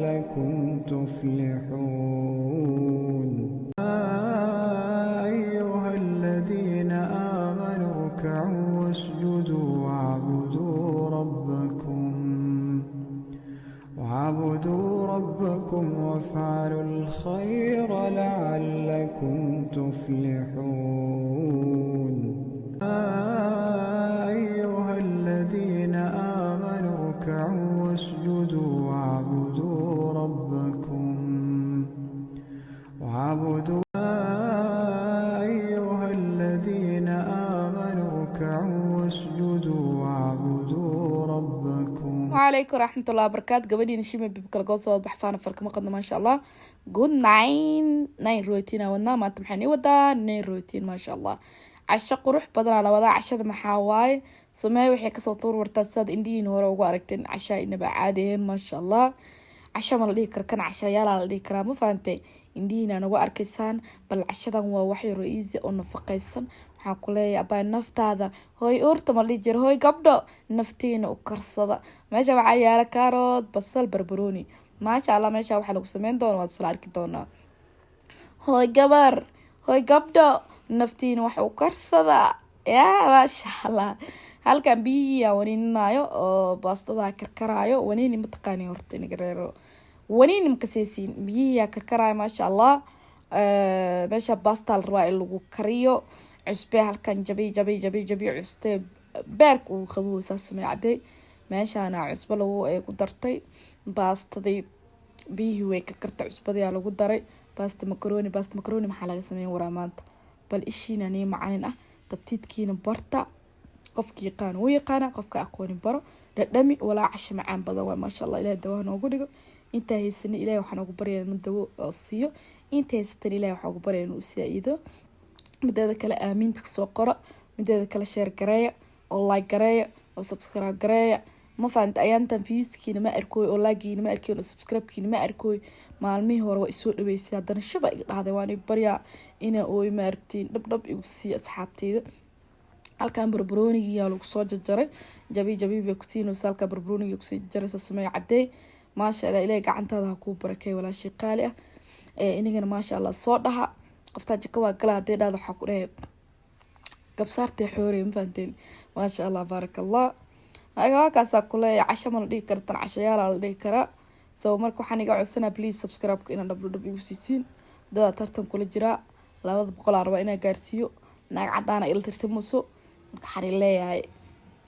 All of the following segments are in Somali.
لعلكم تفلحون أيها الذين آمنوا اركعوا واسجدوا واعبدوا ربكم وافعلوا الخير لعلكم تفلحون أيها الذين آمنوا اركعوا واسجدوا واعبدوا أيها الذين آمنوا اركعوا واسجدوا واعبدوا ربكم. وعليكم ورحمة الله وبركاته. gabadhii nashima bibkala good soo baxfaan farkama qadna maasha Allah. Good nine routine wadnaa maanta maxaan ii wadaa nine routine maasha Allah. casho qurux badan la wadaa. cashada maxaa waaye samee wixii kasoo tuur wartaa sad indiin hore ugu aragteen casha inaba caadeen maasha Allah. casho ma la dhihi karo kan cashayaal la dhihi karaa ma fahamtay indiina nagu arkaysaan bal cashadan waa wax yar oo easy oo nafaqaysan waxaan ku leeyahay abaa naftaada hooy uurta ma dhihi jiro hooy gabdho naftiina u karsada meesha waxaa yaala karood basal barbarooni maasha Allah meesha waxa lagu sameyn doona waad isla arki doonaa hooy gabar hooy gabdho naftiina wax u karsada yaa maasha Allah halkan biyihiya waniinaayo oo baastada karkaraayo waniini mataqaani horta inaga waniini makaseysiin biyihiya karkaraayo maasha Allah meesha baasta la rabaa in lagu kariyo cusbe halkan jabi custe beerka uu qabo saas sameeyay meeshana cusbe lagu ku dartay baastadii biyihii way karkartay cusbadii lagu daray baasta macaroni maxaa laga sameeyay waraa maanta bal ishiina nii macaan ah tabtiidkiina barta qofkii yaqaan uu yaqaan qofka aqoon baro dhadhami wala casho macaan badan waa maasha Allah ilaahay dawaa noogu dhigo inta haysan ilaahay waxaan ugu baryaa inuu dawo siiyo inta haysan ilaahay waxaan ugu baryaa inuu siiyo mideeda kale aaminta soo qoro mideeda kale share gareeya oo like gareeya oo subscribe gareeya ma faanta ayaantan viewskiina ma arkooy oo like-giina ma arkooy oo subscribe-kiina ma arkooy maalmihii hore waa isoo dhaweysay haddana shaba iga dhahday waan baryaa ina oo ma aragtiin dhab igu sii asxaabteeda halkan barbarooniga yaa lagu soo jarjaray jabi bay ku siinaysaa halka barbarooniga ku sii jaraysa samee cadeey maasha Allah ilaahay gacantaada ha ku barakeeyo walaashay qaali ah inagana maasha Allah soo dhaha qofta jika waa gala hadee dhaado waxa ku dhahay gabsaartay xoorey ma fahanteen maasha Allah barakallah ayaga kaasa kule casho ma la dhigi kartan cashayaal la dhigi karaa soo marka waxaan iga codsanaa please subscribe ina dhab igu siisiin dada tartan kula jira 200 arba ina gaarsiiyo naag cadaan ila tirtamuso waxaan leeyahay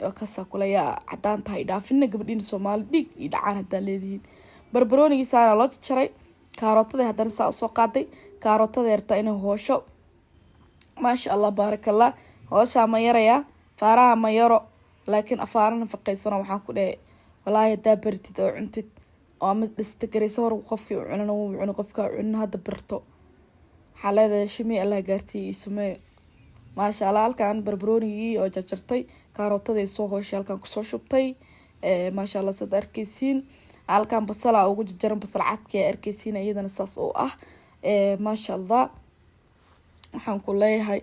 oo kaasa kule yaa cadaan tahay dhaafina gabadhiin Soomaali dhig ii dhacaan hadaa leedihiin barbarooniga saara loo jaray kaarotada haddana saa soo qaaday kaarotada yarta inay hoosho maasha Allah barakallah hoosha ma yaraya faaraha ma yaro laakiin afaarana faqaysana waxaan ku dhahay wallahi hadaa bartid oo cuntid oo mid dhista gareyso hor qofkii u cunana uu cuno qofka cunna hada barto xaalada shimi Allah gaartii ismee maasha Allah halkan barbaroonigi oo jarjartay kaarotada soo hooshay halkan ku soo shubtay maasha Allah sad arkaysiin halkan basal ugu jarjaran basal cadka arkaysiin iyadana saas oo ah maasha Allah waxaan ku leeyahay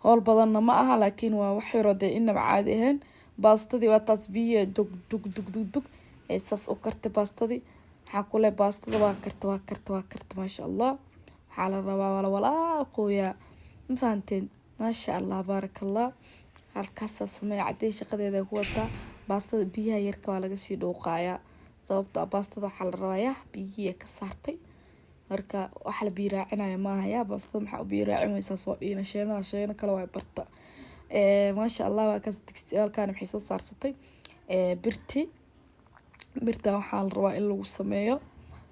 howl badan ma aha laakiin waa wax yar oo inaba caadi ahayn baastadii waa taas biyo dug saas u kartay baastadii waxaan ku leeyahay baastada waa karta maasha Allah waxaa la rabaa wala qooya ma fahanteen maasha Allah barakallah halkaas samee cadeey shaqadeeda ku wada baastada biyaha yarka waa laga sii dhuuqayaa sababta baastada waxa la rabaa biyihiisa ka saartay marka waxa la biiraacinaya ma haya baastada waxa u biiraacinaysa soo dhiina sheena kale way barta maasha Allah waa kaas digsigalkan waxay soo saarsatay birta waxa la rabaa in lagu sameeyo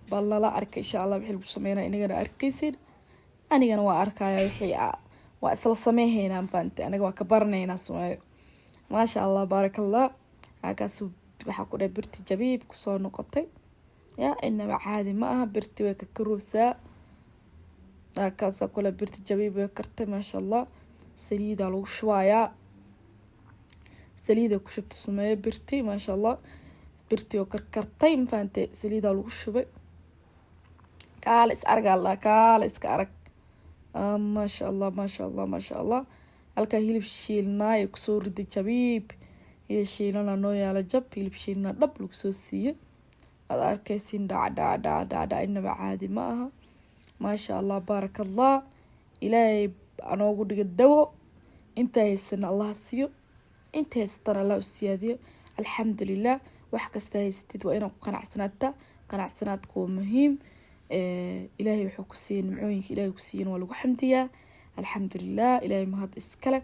bal la arkay insha Allah wixii lagu sameeyay inagana arkaysid anigana waa arkaya wixii waa isla sameeynaa baanta aniga waa ka baranaynaa sameeyo maasha Allah barakallah halkaas waxa ku dhahay birti jabiib ku soo noqotay yaa inaba caadi ma aha birti way ka karuusaa halkaas kula birti jabiib way kartay maasha Allah saliida lagu shubayaa saliida ku shubta sameeyo birti maasha Allah birti oo karkartay ma fahamtay saliida lagu shubay kaala is arag Allah kaala iska arag maasha Allah halka hilib shiilnaa ku soo riday jabiib iyo shiilana noo yaala jab hilib shiilna dhab lagu soo siiyay هذا أركيسين دا إنما عادي معها ما شاء الله بارك الله. إلهي أنا أقول الدواء انت هيسن الله سيو انت هيستر الله السيادية الحمد لله. وحكست هيستيد وإنا قناع سناتك مهم. إلهي وحكسين معونيك إلهي وكسين ولو حمدية الحمد لله. إلهي مهد إسكالة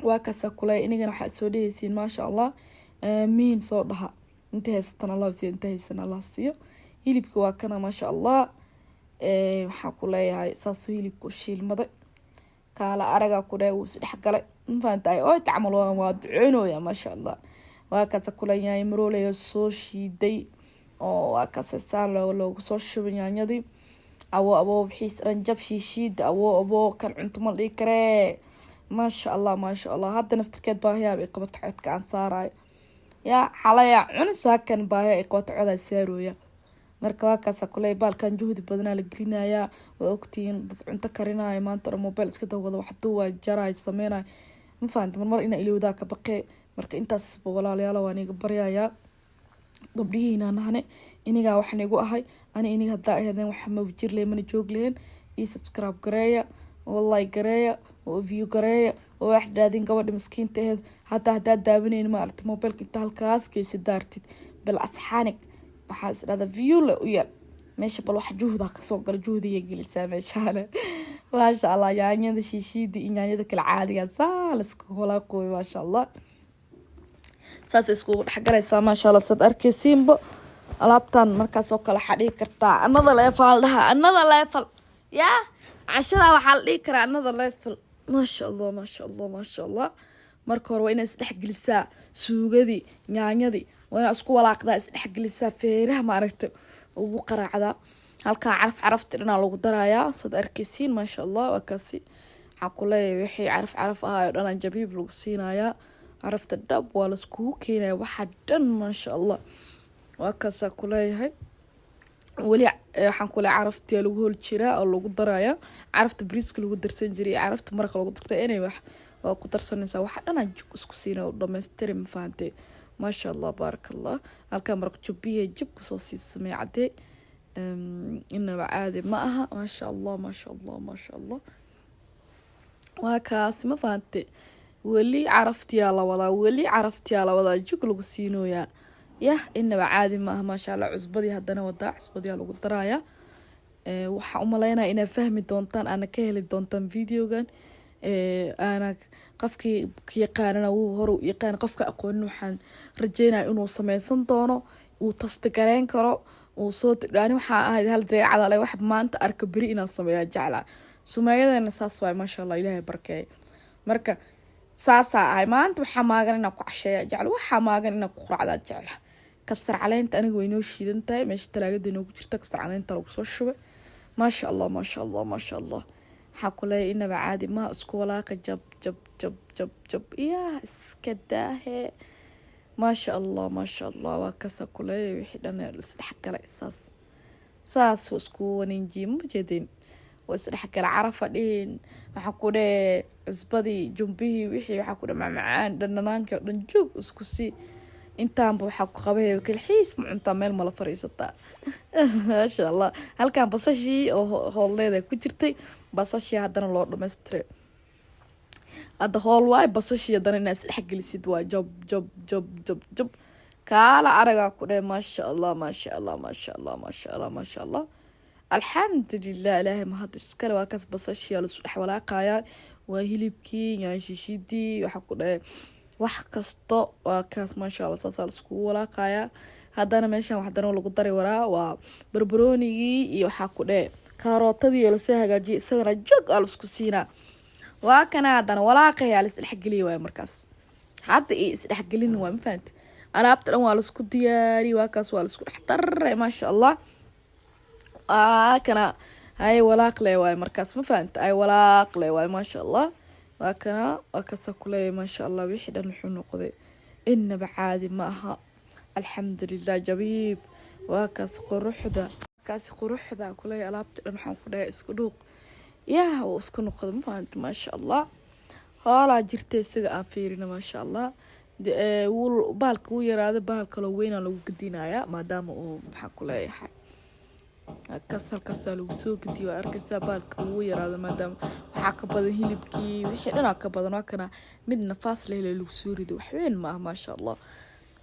وكاسا كولاي إنيغان وحا سوديسين ما شاء الله مين صورها انت هيستن الله سيو انت هيسن الله سيو. هيلبك واكنا ما شاء الله waxaa ku leeyahay saas hilibku shiilmaday kaala araga ku dheey uu saddex galay infaantay oo tacmal waa duceynoya ma sha Allah. waa ka takulayay maroolay soo shiiday oo waa ka saasan loogu soo shubay yaanyadii abo bixis ranjab shiishid abo kan cunto mal dhig kare ma sha Allah. hadda naftirkeed baahiyaa ay qabato codka aan saaray ya xalaya cunisa kan baahiyaa ay qabato cod ay saarooya. marka waa kaasa kulay baalkan juhdi badanaa la gelinayaa waa ogtiin dad cunto karinaya maanta mobile iska dawada wax duwa jaray sameynay ma fahanti mar ina ilowda ka baqay. marka intaas walaalayaal waan iga baryayaa gabdhihiina nahane iniga waxaan igu ahay iniga hadda ahaydeen wax ma jir leeman joog leen ii subscribe gareeya wallahi gareeya oo view gareeya oo wax daadin gabadha miskiinta ahayd hadda daawaneen ma aragtay mobile inta halkaas geesi daartid bal asxaanik waxaa isdhada view la u yar meesha bal wax juhda ka soo gal juhdiga gelisaa meeshaale ma sha Allah. yaanyada shiishidi yaanyada kala caadiga saalasku hola qooy ma sha Allah saas isku dhaxgalaysa ma sha Allah. sad arkaysiinba alaabtan markaas oo kala xadii kartaa another level ya cashada waxa la dhigi karaa another level ma sha Allah. marka hore waa inaad isdhex gelisaa suugadii yaanyadii waa inaad isku walaaqdaa isdhex gelisaa feeraha ma aragtay ugu qaraacdaa halka carafta dhanaa lagu darayaa sad arkaysiin ma sha Allah. waa kaasi waxa ku leeyahay wixii caraf ahaa dhanaan jabiib lagu siinayaa carafta dhab waa la isku keenayaa waxa dhan ma sha Allah. waa kaasa ku leeyahay wali waxaan ku leeyahay caraftii lagu hol jiraa oo lagu darayaa carafta briiska lagu darsan jiray carafta marka lagu dartay inay wax waa ku darsanaysaa waxa dhan jug isku siinaa dhameystiran ma fahanteen ما شاء الله بارك الله. halka marka jubiye jibku soo siisamay cadee inaba caadi ma aha ما شاء الله. waa kaas ma fahanteen wali caraftiya la wadaa jug lagu siinooyaa yah inaba caadi ma aha ما شاء الله. cusbadii hadana wada cusbadii lagu daraaya waxa u maleynaa inaa fahmi doontaan ana ka heli doontaan videogan ana qofkii yaqaanana uu hor u yaqaan qofka aqoon waxaan rajeynayaa inuu sameeysan doono uu tastagareyn karo uu soo dhaani waxa ahayd hal deecada leh wax maanta arka bari inaan sameeyo jecla sumaayadana saas waay ma sha Allah ilaahay barkeey. marka saasa ay maanta waxa maagan inaan ku casheeyo jecla waxa maagan inaan ku quraacda jecla kabsar caleenta aniga way noo shiidan tahay meesha talaagada inoo ku jirta kabsar caleenta lagu soo shubay ما شاء الله. حقولي إنه عادي ما أسكولاك جب يا اسكداه ما شاء الله. وكسا كولي وحدنا السلحق على ساس وسكو ننجي مجدين وسلحق العرفة دين حقولي عزبدي جنبيه وحي حقولي معان دنانك دنجوب اسكسي intaan buu waxa ku qabay kal xiis inta meel mala fariisata ma sha Allah. halkan basashii oo hooleeda ku jirtay basashii hadana loo dhameystiray hadda hool waay basashii hadana inaad isdhex gelisid waa job kaala araga ku dhay ma sha Allah. alxamdulillah ilaahay ma had iskale waa kaas basashii la isku dhex walaaqaya waa hilibkii yaashishidii waxa ku dhay wax kasto waa kaas ma sha Allah saas isku walaaqaya hadana meeshan wax dano lagu daray waraa waa barbaroonigi iyo waxa ku dhay karootadii la soo hagaajiyay isagana jog al isku siina waa kana hadana walaaqaya la isdhex geliyo way markaas hadda is dhex gelin waa ma fahanti alaabta dhan waa la isku diyaari waa kaas waa la isku dhex daray ma sha Allah. kana ay walaaq leh way markaas ma fahanti ay walaaq leh way ma sha Allah. وكنا وكسكولي ما شاء الله وحده نحن قضي إن بعادي معها الحمد لله جبيب وكاس قروح ذا كلي ألعبت نحن كلي اسكنوق يا واسكنوق قدم فانت ما شاء الله هلا جرتي سجى أفيرنا ما شاء الله bahalka wuu yaraado bahal kaloo weynaa lagu gadinayaa maadaama uu maxaa ku leeyahay halkaasaa lagu soo gediye waa arkaysaa bahalka wuu yaraado maadaama waxaa ka badan hilibkii wixii dhanaa ka badan waa kana mid nafaas leh lagu soo rido waxweyn ma ah maasha allah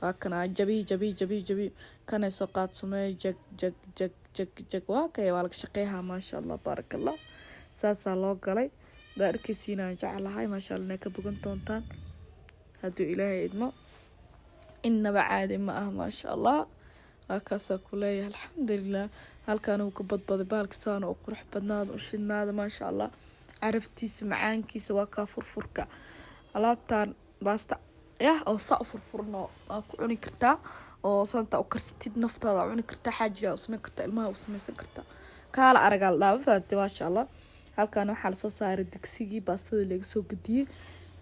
waa kana jabi kanay soo qaad sameey jag waa kaya waa laga shaqeeyaa maasha allah baaraka allah saasaa loo galay baa arkaysiinaan jeclahay maasha allah inay ka bogan doontaan hadduu ilaahay idmo innaba caadi ma ah maasha allah halkaasaa ku leeyahay alxamdulilah halkaana uu ka badbaday bahalka saana oo qurux badnaada u shidnaada maasha allah caraftiisa macaankiisa waa kaa furfurka alaabtaan baasta oo saa u furfurno waa ku cuni kartaa oo santa u karsatid naftaada cuni kartaa xaajigaa u samayn kartaa ilmaha u samaysan kartaa kaala aragaa la dhaaba fahamtay maasha allah halkaana waxaa lasoo saaray digsigii baastada laga soo gediyey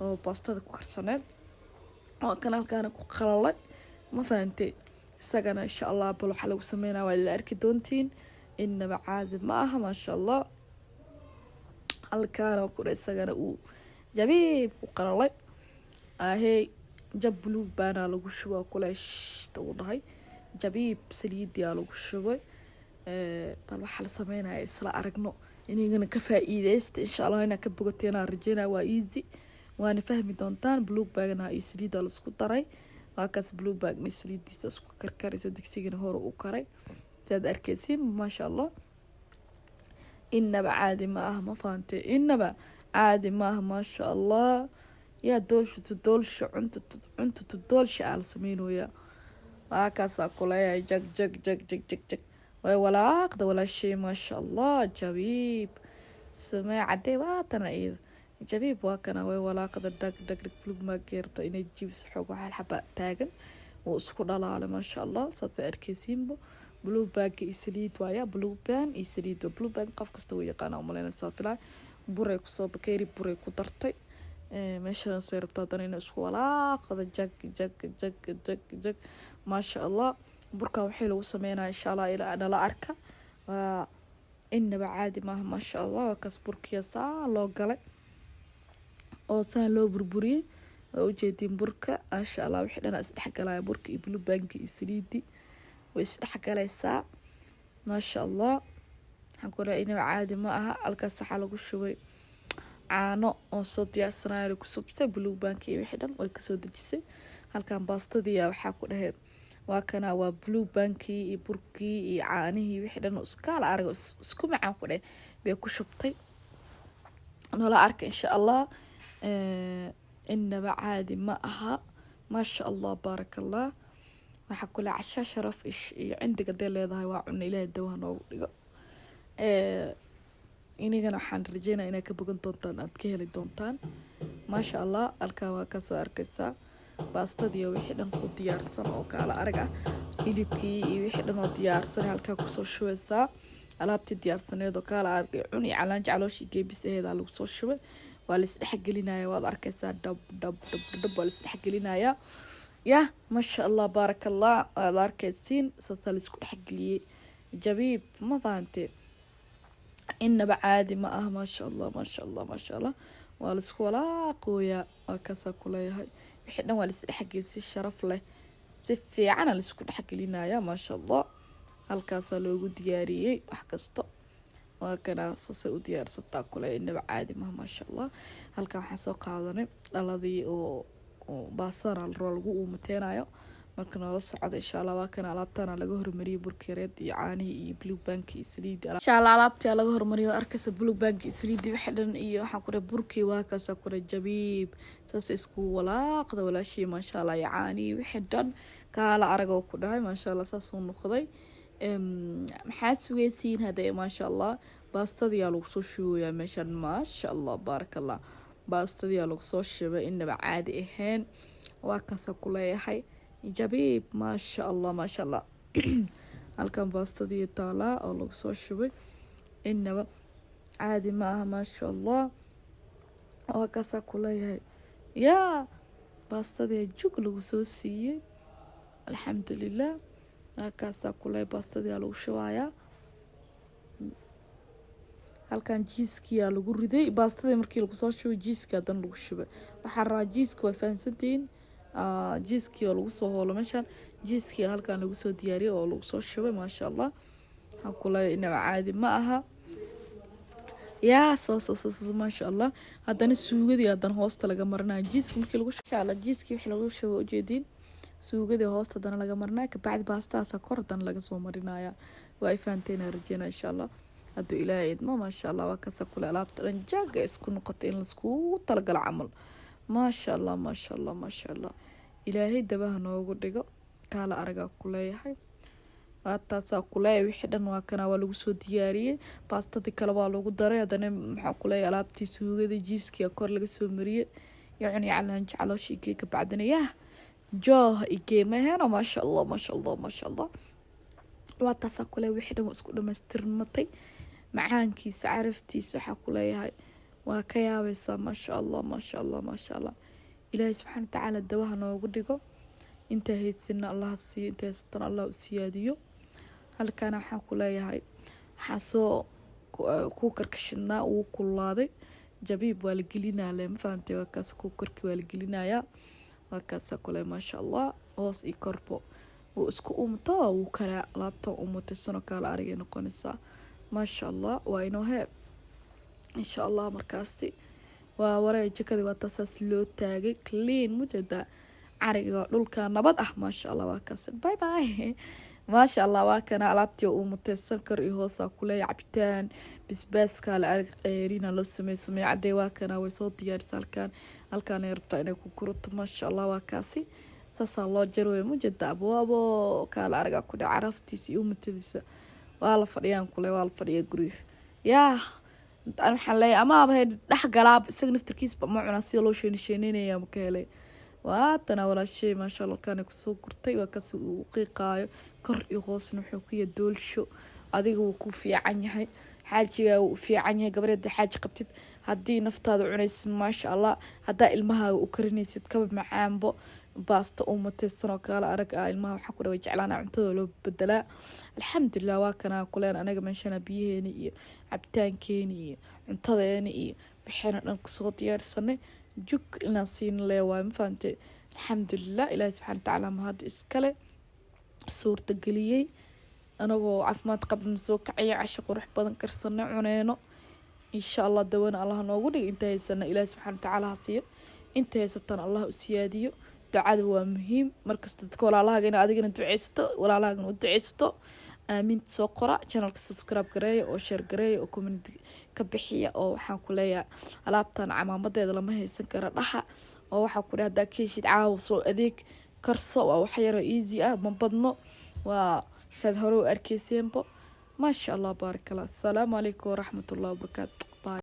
oo baastada ku karsaneed oo kan halkaana ku qalalay ma fahantay isagana insha allah bal waxaa lagu sameynaa waa la arki doontiin innaba caadi ma aha maasha allah halkaana ku isagana uu jabiib ku qalalay ahey jab buluug baana lagu shubay kuleeshta uu dhahay jabiib saliidiyaa lagu shubay bal waxaa la sameynaya isla aragno inagana ka faa'iideysta insha allah inaa ka bogateena rajeynaa waa easy waana fahmi doontaan blue bagna iyo saliida la isku daray waa kaas blue bag iyo saliidiisa isku karkaraysa digsigana hore u karay saad arkaysiin maasha allah innaba caadi ma ah ma fahamtay innaba caadi ma ah maasha allah yaa doolsha cunta doolsha aan sameynooya waa kaasaa kuleeyahay jag way walaaqda walaashay maasha allah jabiib samee cadee waatana iyada jabiib waa kana way walaaqda dhag blue mageerta inay jibs xoog waxa xaba taagan oo isku dhalaale maasha allah saad arkaysiinba blue bag iyo saliid waaya blue pan iyo saliid blue pan qof kasta uu yaqaan oo maleena soo filay buray ku soo bakeeri buray ku dartay meeshaan soo rabtaa dan inay isku walaaqda jag maasha allah burka waxay lagu sameynaa insha allah ilaa dhala arka waa innaba caadi maaha maasha allah waa kaas burkiya saa loo galay oo saan loo burburiyey waa ujeediin burka maasha allah wixii dhan isdhexgalaya burka iyo blue bank iyo saliidi way isdhexgalaysaa maasha allah waxaan ku leeyahay innaba caadi ma aha halkaas waxaa lagu shubay caano oo soo diyaarsanayo ku subtay blue bank iyo wixii dhan way kasoo dejisay halkan baastadii waxaa ku dhahay waa kana waa blue banki iyo burkii iyo caanihii wixii dhan iskaala arag isku macaan ku dhahay bay ku shubtay nala arka insha allah innaba caadi ma aha maasha allah baarakallah waxaa kule casha sharaf iyo cindiga dee leedahay waa cunno ilaahay dawaha noogu dhigo inagana waxaan rajeynaa inay ka bogan doontaan aad ka heli doontaan maasha allah halkaa waa kasoo arkaysaa baastadii wixii dhan ku diyaarsan oo kaala arag ah hilibkii iyo wixii dhan oo diyaarsan halkaa kusoo shubeysaa alaabtii diyaarsaneed oo kaala arag cun iyo calaanji calooshii geebis aheedaa lagu soo shubay waa la isdhexgelinaya waad arkaysaa dhab waa la isdhexgelinaya yah maasha allah baarakallah waad arkaysiin saasaa la isku dhexgeliyey jabiib ma fahantee innaba caadi ma ah maasha allah waa la isku walaaqooyaa waa kaasaa ku leeyahay wixii dhan waa la isdhexgeli si sharaf leh si fiicana la isku dhexgelinaya maasha allah halkaasaa loogu diyaariyey wax kasta waa kana saasay u diyaarsataa kule innaba caadi maha maasha allah halkan waxaan soo qaadanay dhaladii oo baasana lagu uumateenayo marka noola socda insha allah waa kana alaabtana laga hormariyay burkii reed iyo caanihii iyo blue bank iyo saliid insha allah alaabtii laga hormariyay arkaysa blue bank iyo saliid wixii dhan iyo waxaan ku burkii waa kaasa ku jabiib saas isku walaaqda walaashii maasha allah iyo caanihii wixii dhan kaala arag oo ku dhahay maasha allah saas uu noqday maxaa sugaysiin hadee maasha allah baastadii lagu soo shubayaa meeshan maasha allah baarakallah baastadii lagu soo shubay innaba caadi ahayn waa kaasa ku leeyahay jabiib maasha allah halkan baastadii taalaa oo lagu soo shubay innaba caadi ma aha maasha allah waa kaasaa ku leeyahay yaa baastadii jug lagu soo siiyey alxamdulilah waa kaasaa ku leeyahay baastadii lagu shubayaa halkan jiiskiyaa lagu riday baastadii markii lagu soo shubay jiiska haddana lagu shubay waxaa rabaa jiiska waa fahansantihiin jiiskii oo lagu soo hoolo meeshaan jiiskii halkaan lagu soo diyaariyay oo lagu soo shubay maasha allah waxaan ku leeyahay inaba caadi ma aha yaa soo maasha allah haddana suugadii haddana hoosta laga marinaya jiiska markii lagu shala jiiskii wixii lagu shubo ujeediin suugadii hoosta haddana laga marinaya kabacdi baastahaasa kor haddana laga soo marinaya waa ay fahanteena rajeyna insha allah hadduu ilaahay idmo maasha allah waa kasa kule alaabta dhan jaaga isku noqoto in laiskugu talagalo camal maasha allah maasha allah maasha allah ilaahay dabaha noogu dhigo kaala aragaa ku leeyahay waataasaa kuleeyahay wixii dhan waa kana waa lagu soo diyaariyey baastadii kale waa lagu daray haddana maxaa kuleeyahay alaabtii suugadii jiiskii kor laga soo mariyey yacni calaanji calooshii igee ka bacdina yah jooh igee mahena maasha allah maasha allah maasha allah waataasaa kuleeyahay wixii dhan waa isku dhamaystirmatay macaankiisa caraftiisa waxaa kuleeyahay waa ka yaabaysaa maasha allah maasha allah maasha allah ilaahay subxaana watacaala dawaha noogu dhigo intaa haysina allaha siiyo intaa haysatana allah u siyaadiyo halkaana waxaan ku leeyahay waxaa soo ku karkashidnaa uu kulaaday jabiib waa la gelinaa le ma fahantay waa kaas ku karki waa la gelinayaa waa kaasa kule maasha allah hoos iyo korbo uu isku umto uu karaa laabta umutay sano kale arigay noqonaysaa maasha allah waa inoo hee insha allah markaasi waa waray jikadii waa taasaas loo taagay clean mujada cariga dhulka nabad ah maasha allah waa kaas bye bye maasha allah waa kana alaabtii uu mutaysan kar iyo hoosa kuleeyahay cabitaan bisbaaska la arag qeyrina loo sameeyay cadday waa kana way soo diyaarsan halkaan ay rabtaa inay ku kuruto maasha allah waa kaasi saasaa loo jarway mujada abwaabo kala araga ku dhac caraftiisa iyo mutadiisa waa la fadhiyaan kule waa la fadhiya guriga yaa aan waxaan leeyahay ama abahay dhex galaab isaga naftirkiisba ma cunaa sida loo sheenaynaya ma ka helay waatana walaashay maasha allah kana kusoo gurtay waa kasi uu qiiqaayo kor iyo hoosna wuxuu ku yahay doolsho adiga wuu ku fiican yahay xaajiga wuu fiican yahay gabadha xaaji qabtid haddii naftaada cunaysid maasha allah haddaa ilmahaaga u karinaysid kaba macaanbo baasta umutaysan oo kale arag ilmaha waxaa ku dhaway jeclaana cuntada loo bedelaa alxamdulilah waa kana kuleen anaga meeshana biyaheeni iyo cabitaankeeni iyo cuntadeeni iyo waxayna dhan kusoo diyaarsanay juk inaan siin leewaay ma fahantay alxamdulilah ilaahi subxaana watacaala mahad iskale suurta geliyey anagoo caafimaad qabna soo kacaya casho qurux badan karsanay cuneyno insha allah dawana allah noogu dhig inta haysana ilaahi subxaana watacaala ha siiyo inta haysatan allah u siyaadiyo ducada waa muhiim markasta dadka walaalahaaga in adigana duceysto walaalahaaga u duceysto aamin soo qora channelka subscribe gareeya oo share gareeya oo comment ka bixiya oo waxaan ku leeyahay alaabtan camaamadeeda lama haysan kara dhaxa oo waxaa ku dhahdaa keeshid caawa soo adeeg karso waa wax yar oo easy ah ma badno waa sad hore u arkayseenbo maasha allah baarakallah assalaamu calaykum waraxmatullahi wabarakaatu